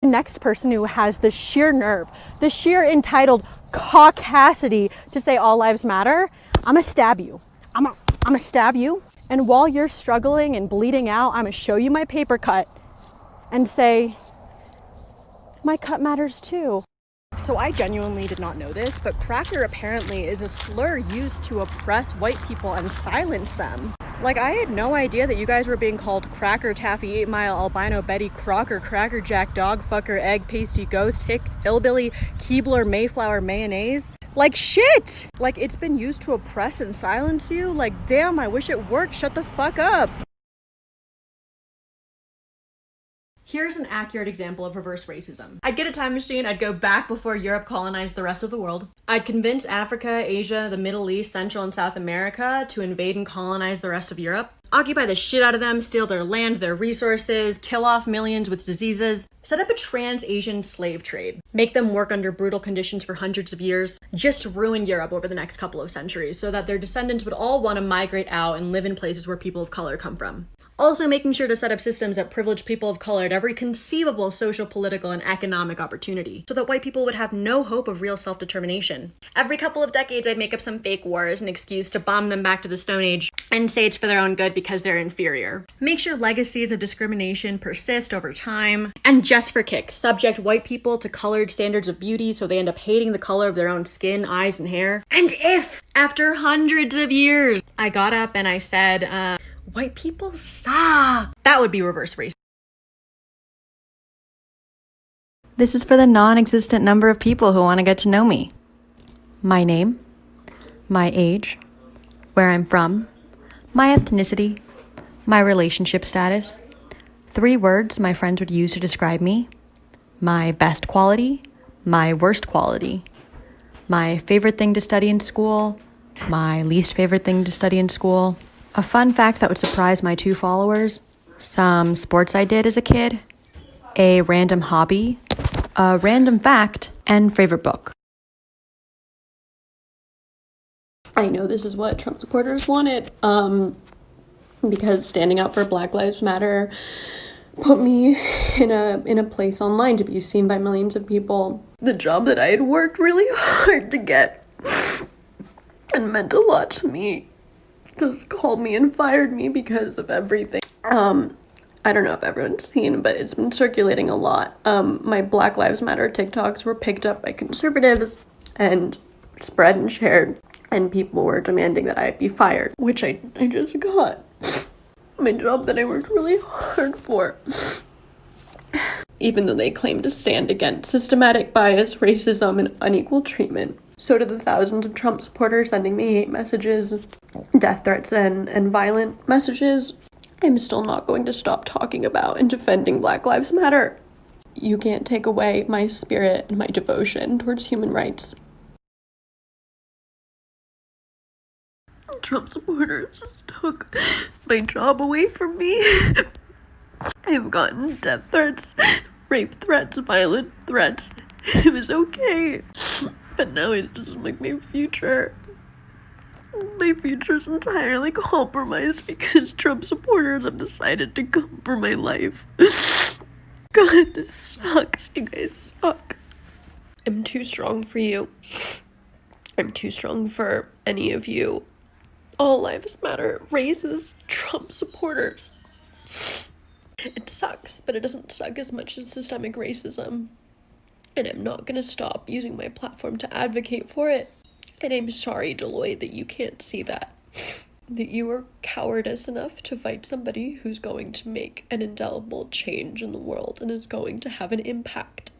The next person who has the sheer nerve, the sheer entitled caucasity to say all lives matter, I'm gonna stab you. I'm gonna stab you. And while you're struggling and bleeding out, I'm gonna show you my paper cut and say, my cut matters too. So I genuinely did not know this, but cracker apparently is a slur used to oppress white people and silence them. Like, I had no idea that you guys were being called cracker, taffy, 8 Mile, albino, Betty, crocker, cracker jack, dog fucker, egg, pasty, ghost, hick, hillbilly, Keebler, Mayflower, mayonnaise. Like, shit! Like, it's been used to oppress and silence you? Like, damn, I wish it worked. Shut the fuck up. Here's an accurate example of reverse racism. I'd get a time machine, I'd go back before Europe colonized the rest of the world. I'd convince Africa, Asia, the Middle East, Central and South America to invade and colonize the rest of Europe. Occupy the shit out of them, steal their land, their resources, kill off millions with diseases, set up a trans-Asian slave trade, make them work under brutal conditions for hundreds of years, just ruin Europe over the next couple of centuries so that their descendants would all want to migrate out and live in places where people of color come from. Also making sure to set up systems that privilege people of color at every conceivable social, political, and economic opportunity, so that white people would have no hope of real self-determination. Every couple of decades, I'd make up some fake war as an excuse to bomb them back to the Stone Age and say it's for their own good because they're inferior. Make sure legacies of discrimination persist over time, and just for kicks, subject white people to colored standards of beauty so they end up hating the color of their own skin, eyes, and hair. And if, after hundreds of years, I got up and I said, white people suck, that would be reverse racism. This is for the non-existent number of people who want to get to know me. My name, my age, where I'm from, my ethnicity, my relationship status, 3 words my friends would use to describe me, my best quality, my worst quality, my favorite thing to study in school, my least favorite thing to study in school, a fun fact that would surprise my 2 followers, some sports I did as a kid, a random hobby, a random fact, and favorite book. I know this is what Trump supporters wanted, because standing up for Black Lives Matter put me in a place online to be seen by millions of people. The job that I had worked really hard to get and meant a lot to me just called me and fired me because of everything. I don't know if everyone's seen, but it's been circulating a lot. My Black Lives Matter TikToks were picked up by conservatives and spread and shared, and people were demanding that I be fired, which I just got. My job that I worked really hard for. Even though they claim to stand against systematic bias, racism, and unequal treatment. So do the thousands of Trump supporters sending me hate messages, death threats, and violent messages. I'm still not going to stop talking about and defending Black Lives Matter. You can't take away my spirit and my devotion towards human rights. Trump supporters just took my job away from me. I've gotten death threats, rape threats, violent threats. It was okay. But now it's just like my future. My future's entirely compromised because Trump supporters have decided to come for my life. God, this sucks. You guys suck. I'm too strong for you. I'm too strong for any of you. All lives matter. Raises Trump supporters. It sucks, but it doesn't suck as much as systemic racism. And I'm not going to stop using my platform to advocate for it. And I'm sorry, Deloitte, that you can't see that. That you are cowardice enough to fight somebody who's going to make an indelible change in the world and is going to have an impact.